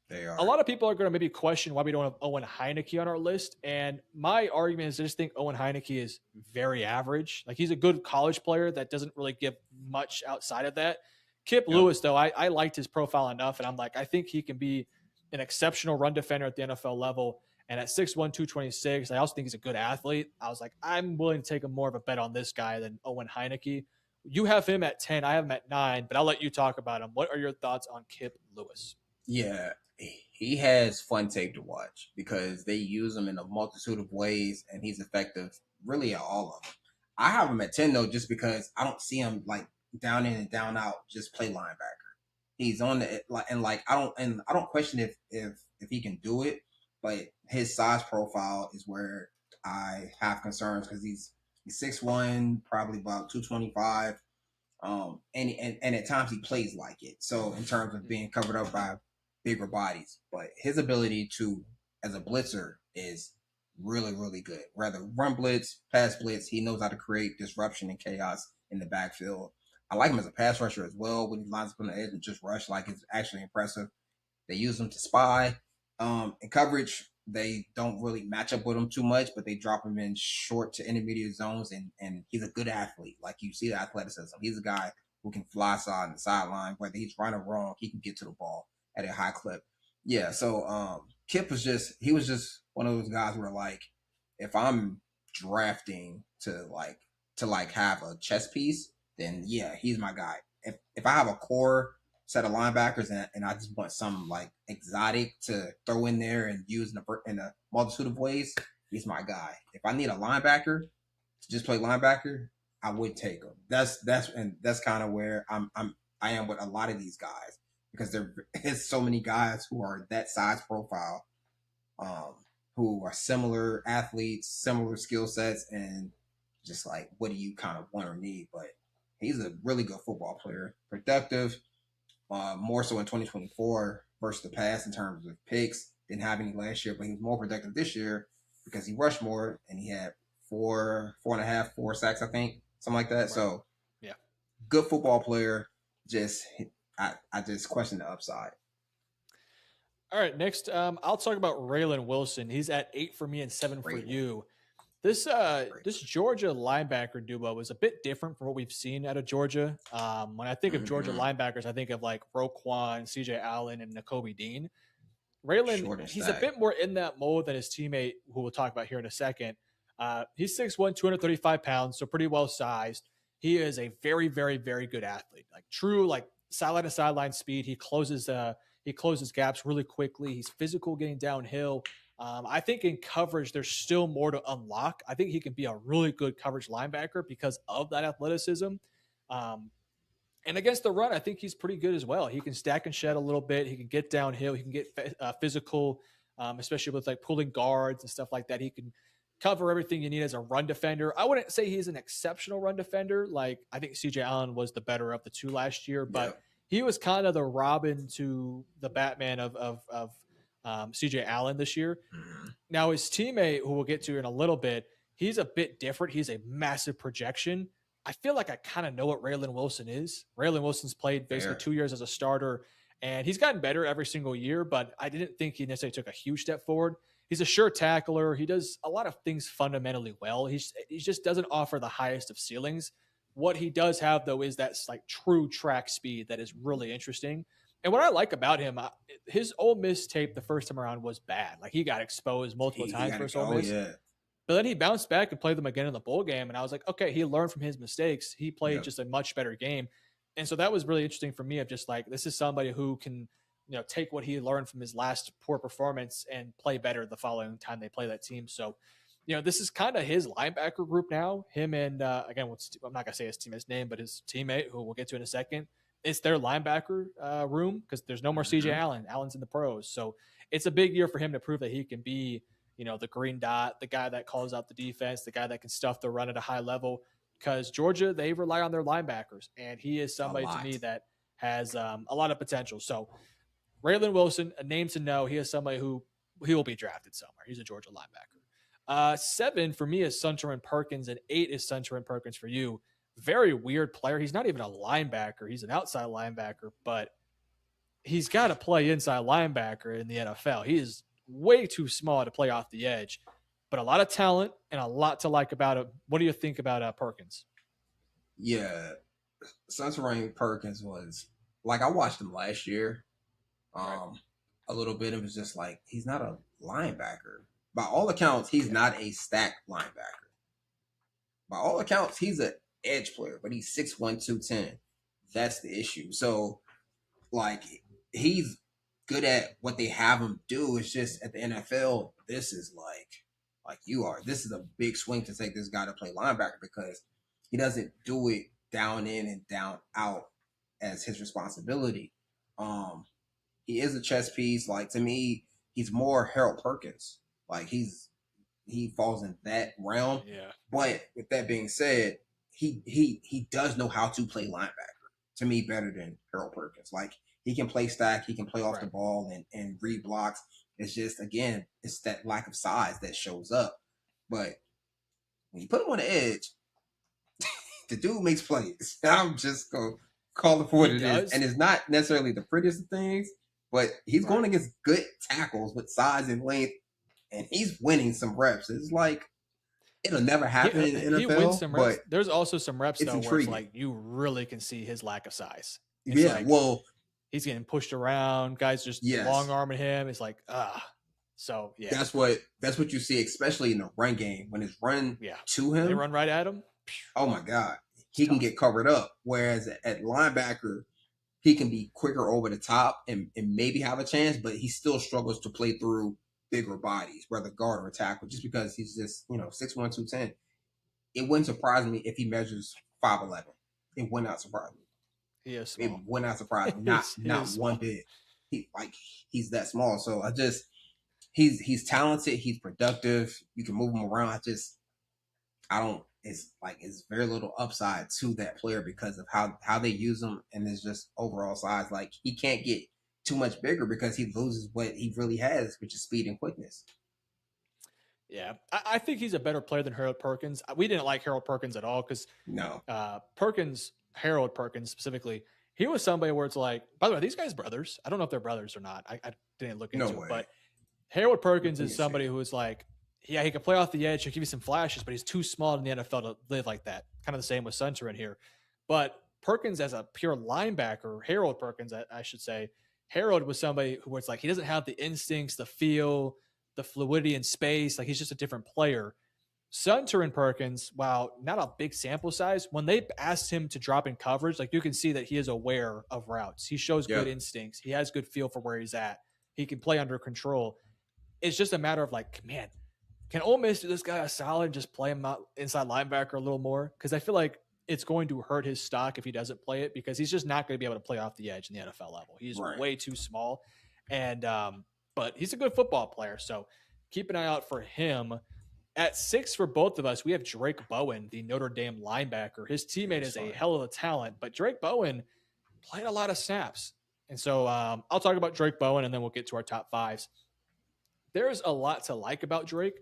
They A are. lot of people are going to maybe question why we don't have Owen Heineke on our list. And my argument is I just think Owen Heineke is very average. Like he's a good college player that doesn't really give much outside of that. Kip Yep. Lewis, though, I liked his profile enough. And I'm like, I think he can be an exceptional run defender at the NFL level. And at 6'1, 226, I also think he's a good athlete. I was like, I'm willing to take a more of a bet on this guy than Owen Heineke. You have him at 10. I have him at 9, but I'll let you talk about him. What are your thoughts on Kip Lewis? Yeah, he has fun tape to watch because they use him in a multitude of ways, and he's effective really at all of them. I have him at 10 though, just because I don't see him like down in and down out, just play linebacker. He's on the like, and I don't question if he can do it, but his size profile is where I have concerns because he's 6'1", probably about 225. And at times he plays like it. So in terms of being covered up by bigger bodies, but his ability to as a blitzer is really really good. Rather run blitz, pass blitz, he knows how to create disruption and chaos in the backfield. I like him as a pass rusher as well when he lines up on the edge and just rush. Like it's actually impressive. They use him to spy. In coverage, they don't really match up with him too much, but they drop him in short to intermediate zones, and he's a good athlete. Like you see the athleticism. He's a guy who can fly side and sideline, whether he's right or wrong, he can get to the ball at a high clip. Yeah, so Kip was just one of those guys where like if I'm drafting to have a chess piece, then yeah, he's my guy. If I have a core set of linebackers and I just want some like exotic to throw in there and use in a multitude of ways, he's my guy. If I need a linebacker to just play linebacker, I would take him. That's kind of where I am with a lot of these guys because there's so many guys who are that size profile, um, who are similar athletes, similar skill sets, and just like what do you kind of want or need. But he's a really good football player, productive, more so in 2024 versus the past in terms of picks. Didn't have any last year, but he was more productive this year because he rushed more and he had four and a half, 4 sacks, I think, something like that. Right. So Yeah. good football player. Just I just question the upside. All right, next, I'll talk about Raylan Wilson. He's at 8 for me and 7 for Great one. you. This Great. this Georgia linebacker duo was a bit different from what we've seen out of Georgia. When I think of Georgia Mm-hmm. linebackers, I think of like Roquan, CJ Allen, and Nakobe Dean. Raylan, Short and he's a stack. bit more in that mold than his teammate, who we'll talk about here in a second. He's 6'1", 235 pounds, so pretty well sized. He is a very, very, very good athlete. Like true, like sideline to sideline speed. He closes gaps really quickly. He's physical getting downhill. I think in coverage, there's still more to unlock. I think he can be a really good coverage linebacker because of that athleticism. Um, and against the run, I think he's pretty good as well. He can stack and shed a little bit. He can get downhill. He can get physical, especially with like pulling guards and stuff like that. He can cover everything you need as a run defender. I wouldn't say he's an exceptional run defender. Like I think CJ Allen was the better of the two last year, but Yep. he was kind of the Robin to the Batman of CJ Allen this year. Mm-hmm. Now, his teammate, who we'll get to in a little bit, he's a bit different. He's a massive projection. I feel like I kind of know what Raylan Wilson is. Raylan Wilson's played basically Fair. 2 years as a starter, and he's gotten better every single year, but I didn't think he necessarily took a huge step forward. He's a sure tackler. He does a lot of things fundamentally well. He just doesn't offer the highest of ceilings. What he does have, though, is that like true track speed that is really interesting. And what I like about him, his Ole Miss tape the first time around was bad. Like he got exposed multiple He times got it. versus Ole Oh Miss. yeah. But then he bounced back and played them again in the bowl game. And I was like, okay, he learned from his mistakes. He played Yep. just a much better game. And so that was really interesting for me of just like, this is somebody who can, take what he learned from his last poor performance and play better the following time they play that team. So, this is kind of his linebacker group now. Him and, again, I'm not going to say his teammate's name, but his teammate, who we'll get to in a second, it's their linebacker room because there's no more CJ Mm-hmm. Allen. Allen's in the pros. So it's a big year for him to prove that he can be, the green dot, the guy that calls out the defense, the guy that can stuff the run at a high level. Because Georgia, they rely on their linebackers, and he is A somebody to me lot. that has a lot of potential. So Raylan Wilson, a name to know. He is somebody who he will be drafted somewhere. He's a Georgia linebacker. Seven for me is Sunterin Perkins, and eight is Sunterin Perkins for you. Very weird player. He's not even a linebacker. He's an outside linebacker, but he's got to play inside linebacker in the NFL. He is way too small to play off the edge, but a lot of talent and a lot to like about him. What do you think about Perkins? Yeah, Sunshine Perkins was like I watched him last year. Right. Um, a little bit. It was just like he's not a linebacker. By all accounts, he's Yeah. not a stacked linebacker. By all accounts, he's an edge player, but he's 6'1", 210. That's the issue. So, like, he's good at what they have him do. It's just at the NFL, this is like you are. This is a big swing to take this guy to play linebacker because he doesn't do it down in and down out as his responsibility. He is a chess piece. Like to me, he's more Harold Perkins. Like he falls in that realm. Yeah. But with that being said, he does know how to play linebacker to me better than Harold Perkins. Like he can play stack, he can play off the ball and read blocks. It's just again, it's that lack of size that shows up. But when you put him on the edge, the dude makes plays. I'm just gonna call it for what it is. And it's not necessarily the prettiest of things, but he's going against good tackles with size and length, and he's winning some reps. It's like it'll never happen in the NFL. He wins some reps. There's also some reps though intriguing. Where it's like you really can see his lack of size. It's like, well, he's getting pushed around. Guys just long arming him. It's like So yeah, that's what you see, especially in the run game when it's run to him. They run right at him. Oh my God, he can get covered up. Whereas at linebacker, he can be quicker over the top and maybe have a chance, but he still struggles to play through bigger bodies, whether guard or tackle, just because he's just 6'1", 210. It wouldn't surprise me if he measures 5'11". It would not surprise me. He is small. It would not surprise me. Not one bit. He's that small. So he's talented. He's productive. You can move him around. It's very little upside to that player because of how they use him and his just overall size. Like he can't get too much bigger because he loses what he really has, which is speed and quickness. Yeah, I think he's a better player than Harold Perkins. We didn't like Harold Perkins at all because Harold Perkins specifically, he was somebody where it's like, by the way, these guys brothers. I don't know if they're brothers or not. I didn't look into it, but Harold Perkins is somebody who is like, yeah, he can play off the edge. He'll give you some flashes, but he's too small in the NFL to live like that. Kind of the same with Sunter in here. But Perkins as a pure linebacker, Harold Perkins, I should say, Harold was somebody who was like, he doesn't have the instincts, the feel, the fluidity in space. Like he's just a different player. Sunter and Perkins, while not a big sample size, when they asked him to drop in coverage, like you can see that he is aware of routes. He shows good instincts. He has good feel for where he's at. He can play under control. It's just a matter of like, man, can Ole Miss do this guy a solid and just play him out inside linebacker a little more? Because I feel like it's going to hurt his stock if he doesn't play it because he's just not going to be able to play off the edge in the NFL level. He's way too small. And but he's a good football player. So keep an eye out for him. At 6 for both of us, we have Drake Bowen, the Notre Dame linebacker. His teammate is a hell of a talent, but Drake Bowen played a lot of snaps. And so I'll talk about Drake Bowen and then we'll get to our top fives. There's a lot to like about Drake.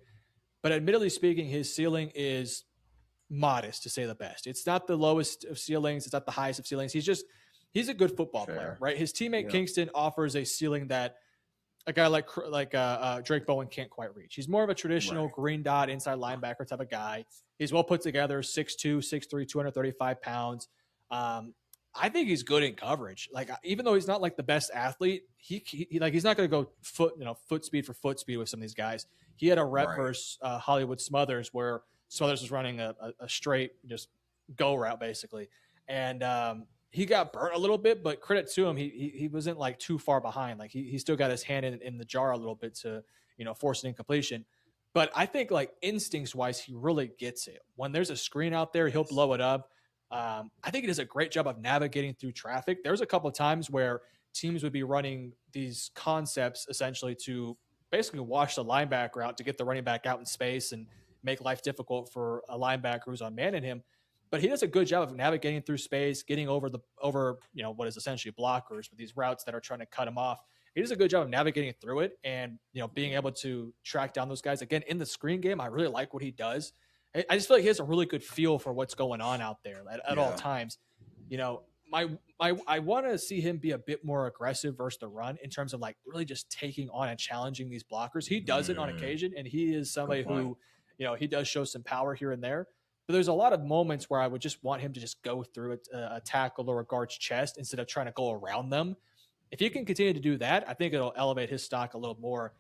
But admittedly speaking, his ceiling is modest, to say the best. It's not the lowest of ceilings. It's not the highest of ceilings. He's a good football player, right? His teammate Kingston offers a ceiling that a guy like Drake Bowen can't quite reach. He's more of a traditional green dot inside linebacker type of guy. He's well put together, 6'2", 6'3", 235 pounds. I think he's good in coverage. Like even though he's not like the best athlete, he's not going to go foot speed for foot speed with some of these guys. He had a rep versus Hollywood Smothers where Smothers was running a straight just go route basically, and he got burnt a little bit. But credit to him, he wasn't like too far behind. Like he still got his hand in the jar a little bit to force an incompletion. But I think like instincts wise, he really gets it. When there's a screen out there, he'll blow it up. I think he does a great job of navigating through traffic. There's a couple of times where teams would be running these concepts essentially to basically wash the linebacker out to get the running back out in space and make life difficult for a linebacker who's on man in him. But he does a good job of navigating through space, getting over what is essentially blockers with these routes that are trying to cut him off he does a good job of navigating through it and being able to track down those guys. Again, in the screen game, I really like what he does. I just feel like he has a really good feel for what's going on out there at all Yeah. times. I want to see him be a bit more aggressive versus the run in terms of like really just taking on and challenging these blockers. He does it on occasion, and he is somebody who, he does show some power here and there. But there's a lot of moments where I would just want him to just go through a tackle or a guard's chest instead of trying to go around them. If he can continue to do that, I think it'll elevate his stock a little more.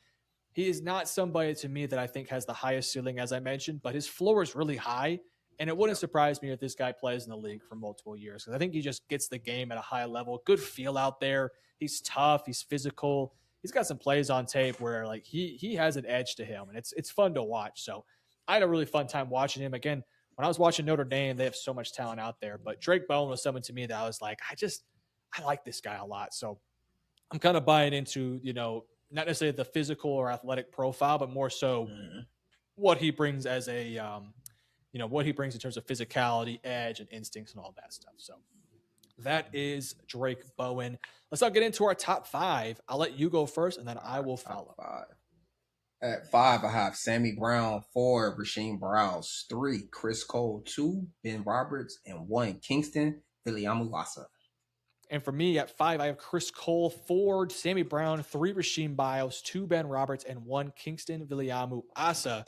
He is not somebody to me that I think has the highest ceiling, as I mentioned, but his floor is really high. And it wouldn't surprise me if this guy plays in the league for multiple years because I think he just gets the game at a high level. Good feel out there. He's tough. He's physical. He's got some plays on tape where like he has an edge to him, and it's fun to watch. So I had a really fun time watching him. Again, when I was watching Notre Dame, they have so much talent out there. But Drake Bowen was someone to me that I was like, I like this guy a lot. So I'm kind of buying into, not necessarily the physical or athletic profile, but more so what he brings as a, what he brings in terms of physicality, edge, and instincts and all that stuff. So that is Drake Bowen. Let's now get into our top 5. I'll let you go first, and then I will follow. 5. At 5, I have Sammy Brown. 4, Rasheem Biles. 3, Chris Cole. 2, Ben Roberts. And 1, Kingston Viliamu-Asa. And for me, at 5, I have Chris Cole. 4, Sammy Brown. 3, Rasheem Biles. 2, Ben Roberts. And 1, Kingston Viliamu-Asa.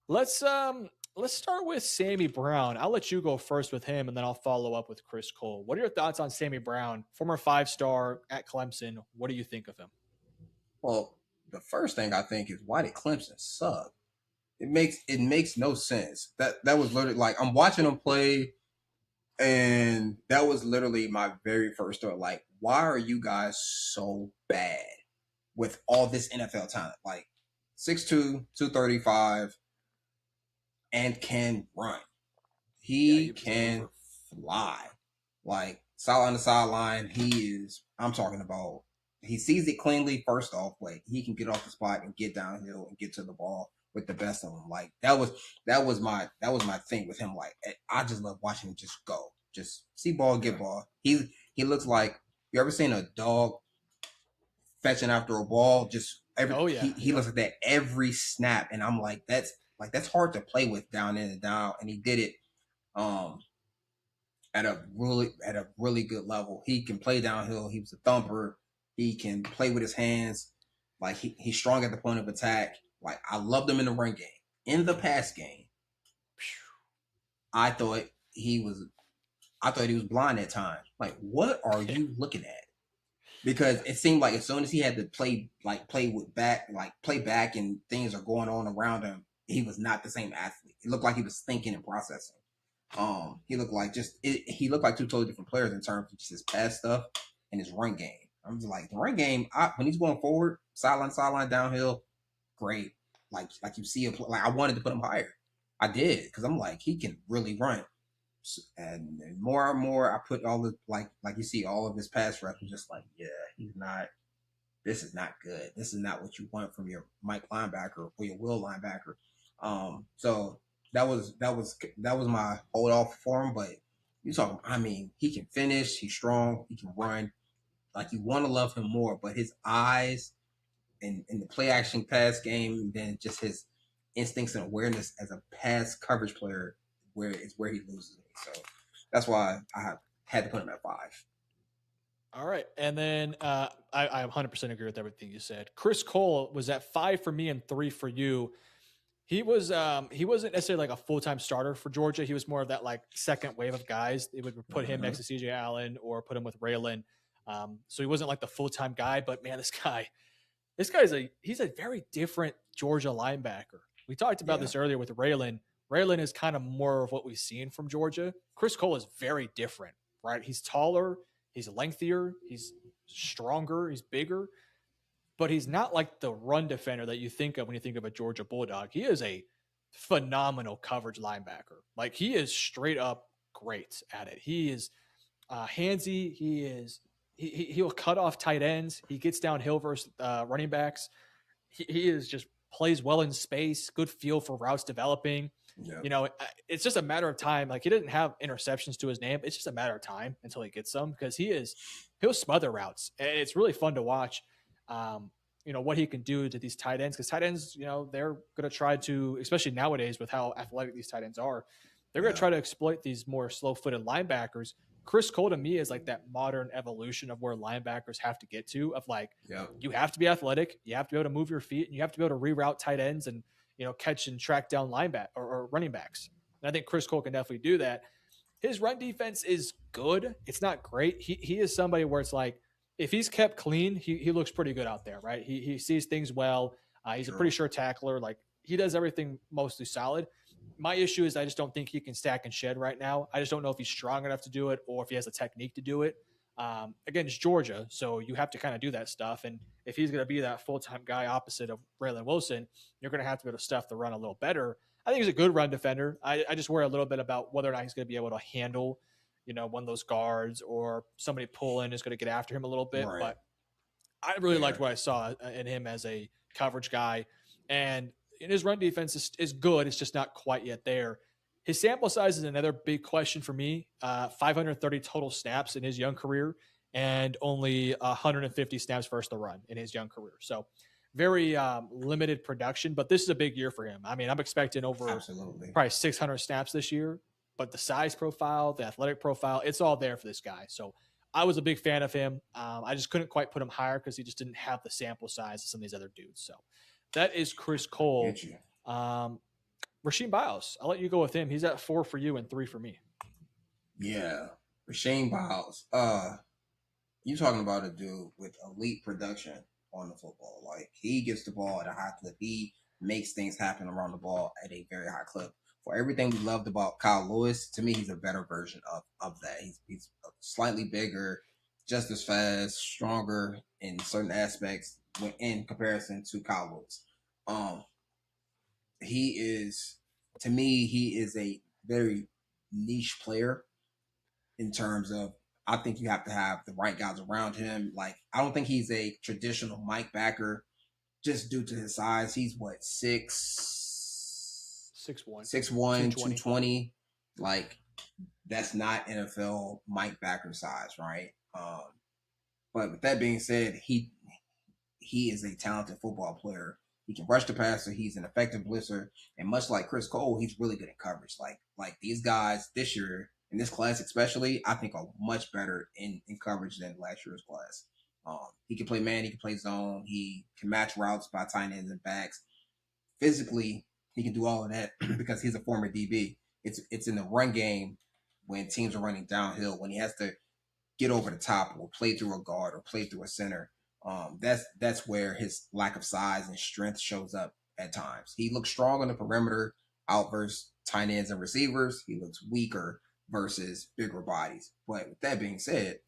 Let's start with Sammy Brown. I'll let you go first with him, and then I'll follow up with Chris Cole. What are your thoughts on Sammy Brown, former 5-star at Clemson? What do you think of him? Well, the first thing I think is, why did Clemson suck? It makes no sense. That was literally like, I'm watching them play, and that was literally my very first thought. Like, why are you guys so bad with all this NFL talent? Like 6'2", 235, and can run. He can fly. Like, sideline to sideline, I'm talking about, he sees it cleanly, first off. Like, he can get off the spot and get downhill and get to the ball with the best of them. Like, that was my thing with him. Like, I just love watching him just go. Just see ball, get ball. He looks like, you ever seen a dog fetching after a ball? Just he looks like that every snap. And I'm like, that's hard to play with down in and down. And he did it at a really good level. He can play downhill. He was a thumper. He can play with his hands. Like, he's strong at the point of attack. Like, I loved him in the run game. In the pass game, I thought he was blind at times. Like, what are you looking at? Because it seemed like as soon as he had to play back and things are going on around him, he was not the same athlete. It looked like he was thinking and processing. He looked like two totally different players in terms of just his pass stuff and his run game. I'm just like, the run game, when he's going forward, sideline, downhill, great. Like you see, like, I wanted to put him higher. I did, because I'm like, he can really run. And more and more, I put all the like you see all of his pass reps. I'm just like, yeah, he's not. This is not good. This is not what you want from your Mike linebacker or your Will linebacker. So that was my hold off for him. But you talking, I mean, he can finish. He's strong. He can run. Like, you want to love him more, but his eyes and the play action pass game, and then just his instincts and awareness as a pass coverage player, where he loses me. So that's why I had to put him at 5. All right. And then I 100% agree with everything you said. Chris Cole was at 5 for me and 3 for you. He wasn't necessarily like a full-time starter for Georgia. He was more of that like second wave of guys. They would put him next to CJ Allen or put him with Raylan. So he wasn't like the full-time guy, but man, he's a very different Georgia linebacker. We talked about this earlier with Raylan. Raylan is kind of more of what we've seen from Georgia. Chris Cole is very different, right? He's taller, he's lengthier, he's stronger, he's bigger, but he's not like the run defender that you think of when you think of a Georgia Bulldog. He is a phenomenal coverage linebacker. Like, he is straight up great at it. He is handsy. He'll cut off tight ends. He gets downhill versus running backs. He is just plays well in space, good feel for routes developing. Yeah. It's just a matter of time. Like, he didn't have interceptions to his name. It's just a matter of time until he gets some, because he'll smother routes. And it's really fun to watch. what he can do to these tight ends, because tight ends, they're going to try to, especially nowadays with how athletic these tight ends are, they're going to Yeah. try to exploit these more slow-footed linebackers. Chris Cole to me is like that modern evolution of where linebackers have to get to, of like, Yep. you have to be athletic, you have to be able to move your feet, and you have to be able to reroute tight ends and catch and track down linebacker or running backs. And I think Chris Cole can definitely do that. His run defense is good. It's not great. He is somebody where it's like, if he's kept clean, he looks pretty good out there, right? He sees things well. He's a pretty sure tackler. Like, he does everything mostly solid. My issue is I just don't think he can stack and shed right now. I just don't know if he's strong enough to do it or if he has a technique to do it. Again, it's Georgia, so you have to kind of do that stuff. And if he's going to be that full-time guy opposite of Braylon Wilson, you're going to have to be able to stuff the run a little better. I think he's a good run defender. I just worry a little bit about whether or not he's going to be able to handle, one of those guards or somebody pulling is going to get after him a little bit. Right. But I really liked what I saw in him as a coverage guy. And his run defense is good. It's just not quite yet there. His sample size is another big question for me. 530 total snaps in his young career and only 150 snaps versus the run in his young career. So very limited production, but this is a big year for him. I mean, I'm expecting over Absolutely. probably 600 snaps this year, but the size profile, the athletic profile, it's all there for this guy. So I was a big fan of him. I just couldn't quite put him higher because he just didn't have the sample size of some of these other dudes. So that is Chris Cole. Rasheem Biles, I'll let you go with him. He's at 4 for you and 3 for me. Yeah. Rasheem Biles. You talking about a dude with elite production on the football. Like, he gets the ball at a high clip. He makes things happen around the ball at a very high clip. For everything we loved about Kyle Lewis, to me, he's a better version of that. He's slightly bigger, just as fast, stronger in certain aspects when in comparison to Kyle Lewis. He is, to me, he is a very niche player in terms of, I think you have to have the right guys around him. Like, I don't think he's a traditional Mike backer just due to his size. He's what, 6'1", 220. Like, that's not NFL Mike backer size, right? But with that being said, he is a talented football player. He can rush the passer. He's an effective blitzer, and much like Chris Cole, he's really good at coverage. Like these guys this year in this class, especially, I think are much better in coverage than last year's class. He can play man. He can play zone. He can match routes by tight ends and backs. Physically, he can do all of that because he's a former DB. It's in the run game when teams are running downhill, when he has to get over the top or play through a guard or play through a center. That's where his lack of size and strength shows up at times. He looks strong on the perimeter out versus tight ends and receivers. He looks weaker versus bigger bodies. But with that being said,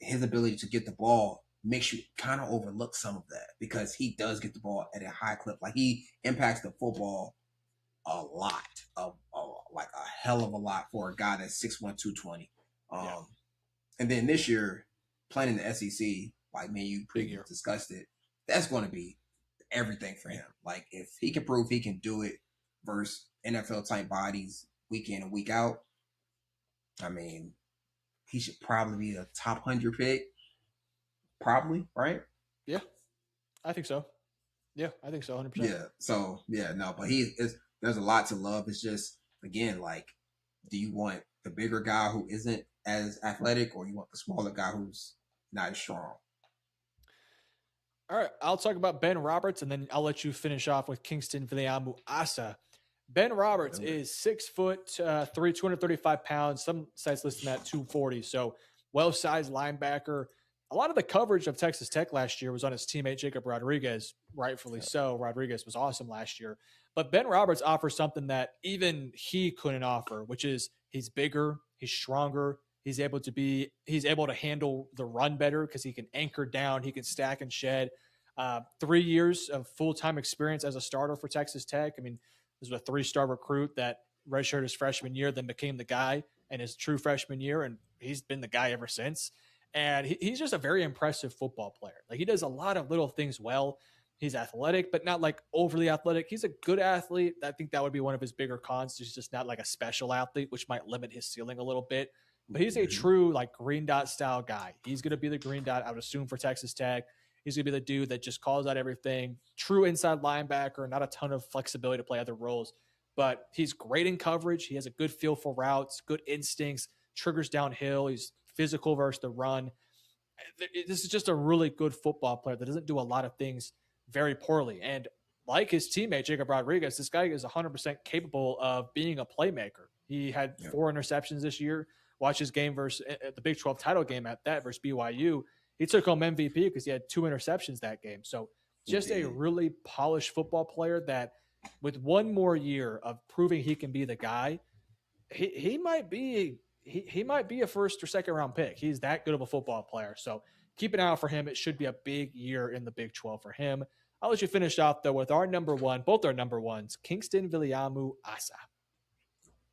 his ability to get the ball makes you kind of overlook some of that because he does get the ball at a high clip. Like, he impacts the football a lot, like a hell of a lot for a guy that's 6'1", 220. And then this year, playing in the SEC, like me and you previously discussed it, that's going to be everything for him. Like, if he can prove he can do it versus NFL type bodies week in and week out, I mean, he should probably be a top 100 pick. Probably, right? Yeah, I think so. Yeah, I think so, 100%. Yeah. So, yeah, no, but there's a lot to love. It's just, again, like, do you want the bigger guy who isn't as athletic, or you want the smaller guy who's not as strong? All right, I'll talk about Ben Roberts, and then I'll let you finish off with Kingston Viliamu Asa. Ben Roberts is 6 foot 3, 235 pounds. Some sites list him at 240. So well-sized linebacker. A lot of the coverage of Texas Tech last year was on his teammate Jacob Rodriguez, rightfully so. Rodriguez was awesome last year. But Ben Roberts offers something that even he couldn't offer, which is he's bigger, he's stronger, he's able to handle the run better because he can anchor down, he can stack and shed. 3 years of full-time experience as a starter for Texas Tech. I mean, this was a 3-star recruit that redshirted his freshman year, then became the guy in his true freshman year, and he's been the guy ever since. And he's just a very impressive football player. Like, he does a lot of little things well. He's athletic, but not like overly athletic. He's a good athlete. I think that would be one of his bigger cons. He's just not like a special athlete, which might limit his ceiling a little bit. but he's a true like green dot style guy. He's going to be the green dot, I would assume, for Texas Tech. He's going to be the dude that just calls out everything. True inside linebacker, not a ton of flexibility to play other roles, but he's great in coverage. He has a good feel for routes, good instincts, triggers downhill. He's physical versus the run. This is just a really good football player that doesn't do a lot of things very poorly. And like his teammate, Jacob Rodriguez, this guy is 100% capable of being a playmaker. He had 4 interceptions this year. Watch his game versus the Big 12 title game at that versus BYU. He took home MVP because he had 2 interceptions that game. So just a really polished football player that with one more year of proving he can be the guy, he might be a first or second round pick. He's that good of a football player. So keep an eye out for him. It should be a big year in the Big 12 for him. I'll let you finish off, though, with our number one, both our number ones, Kingston Viliamu Asa.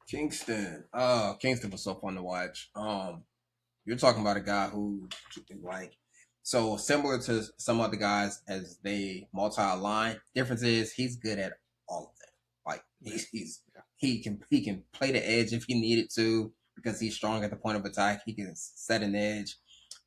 Kingston. Kingston was so fun to watch. You're talking about a guy who, like, so similar to some other guys as they multi-align. Difference is he's good at all of them. Like, he can play the edge if he needed to because he's strong at the point of attack. He can set an edge.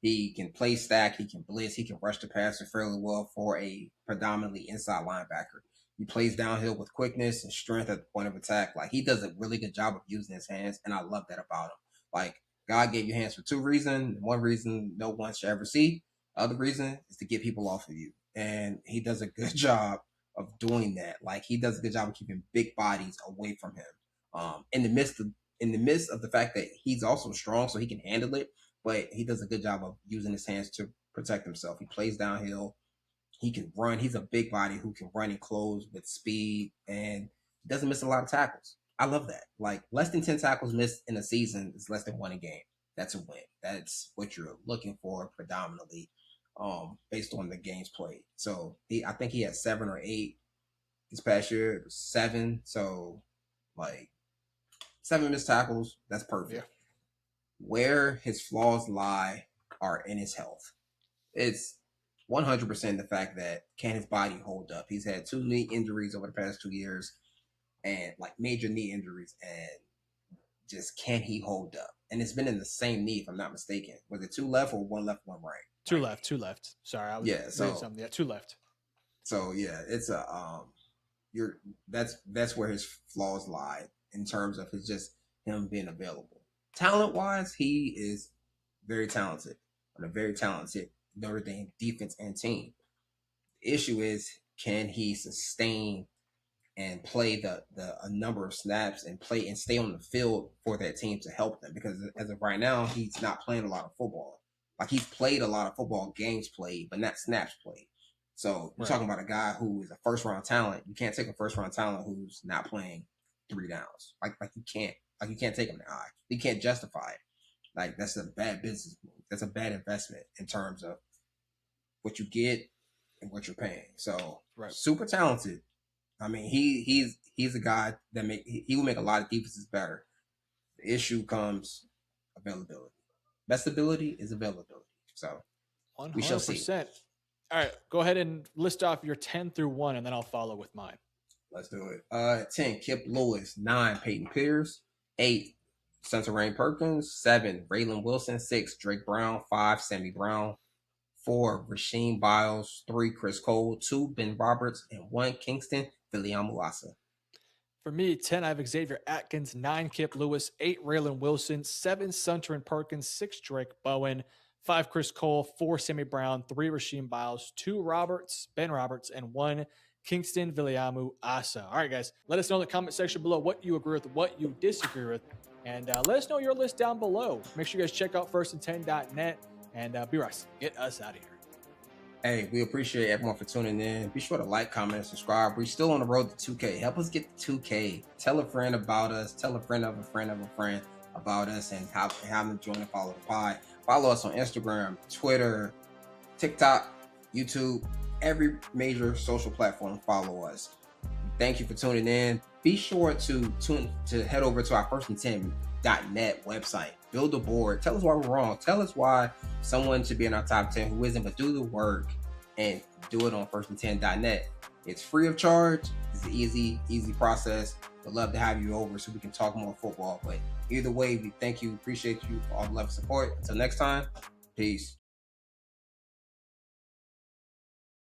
He can play stack. He can blitz. He can rush the passer fairly well for a predominantly inside linebacker. He plays downhill with quickness and strength at the point of attack. Like, he does a really good job of using his hands, and I love that about him. Like, God gave you hands for 2 reasons. One reason no one should ever see. The other reason is to get people off of you. And he does a good job of doing that. Like, he does a good job of keeping big bodies away from him. In the midst of the fact that he's also strong, so he can handle it, but he does a good job of using his hands to protect himself. He plays downhill. He can run. He's a big body who can run and close with speed, and doesn't miss a lot of tackles. I love that. Like, less than 10 tackles missed in a season is less than 1 a game. That's a win. That's what you're looking for predominantly, based on the games played. So I think he had 7 or 8 this past year. 7. So, like, 7 missed tackles. That's perfect. Yeah. Where his flaws lie are in his health. It's 100% the fact that can his body hold up. He's had 2 knee injuries over the past 2 years, and like major knee injuries, and just can he hold up? And it's been in the same knee, if I'm not mistaken. Was it 2 left or 1 left, 1 right? 2 left, 2 left. Sorry, I was saying something. Yeah, 2 left. So yeah, it's that's where his flaws lie in terms of him being available. Talent wise, he is very talented on a very talented Notre Dame defense and team. The issue is, can he sustain and play a number of snaps and play and stay on the field for that team to help them? Because as of right now, he's not playing a lot of football. Like, he's played a lot of football games played, but not snaps played. So you're talking about a guy who is a first round talent. You can't take a first round talent who's not playing 3 downs. Like you can't. Like, you can't take him to eye. You can't justify it. Like, that's a bad business move. That's a bad investment in terms of what you get and what you're paying. So super talented. I mean, he's a guy that he will make a lot of defenses better. The issue comes availability. Best ability is availability. So 100%. We shall see. All right, go ahead and list off your 10 through 1, and then I'll follow with mine. Let's do it. 10, Kip Lewis. 9, Peyton Pierce. 8, Spencer Rain Perkins. 7, Raylan Wilson. 6, Drake Brown. 5, Sammy Brown. 4, Rasheem Biles. 3, Chris Cole. 2, Ben Roberts. And 1, Kingston Viliamu Asa. For me, 10, I have Xavier Atkins. 9, Kip Lewis. 8, Raylan Wilson. 7, Sunter and Perkins. 6, Drake Bowen. 5, Chris Cole. 4, Sammy Brown. 3, Rasheem Biles. 2, Ben Roberts. And 1, Kingston Viliamu Asa. All right, guys, let us know in the comment section below what you agree with, what you disagree with, and let us know your list down below. Make sure you guys check out firstand10.net, and B-Ross, get us out of here. Hey, we appreciate everyone for tuning in. Be sure to like, comment, and subscribe. We're still on the road to 2K. Help us get to 2K. Tell a friend about us. Tell a friend of a friend of a friend about us, and have them join and follow the pod. Follow us on Instagram, Twitter, TikTok, YouTube. Every major social platform, follow us. Thank you for tuning in. Be sure to head over to our firstand10.net website. Build a board. Tell us why we're wrong. Tell us why someone should be in our top 10 who isn't, but do the work and do it on firstand10.net. It's free of charge. It's an easy process. Would love to have you over so we can talk more football. But either way, we thank you, appreciate you for all the love and support. Until next time, peace.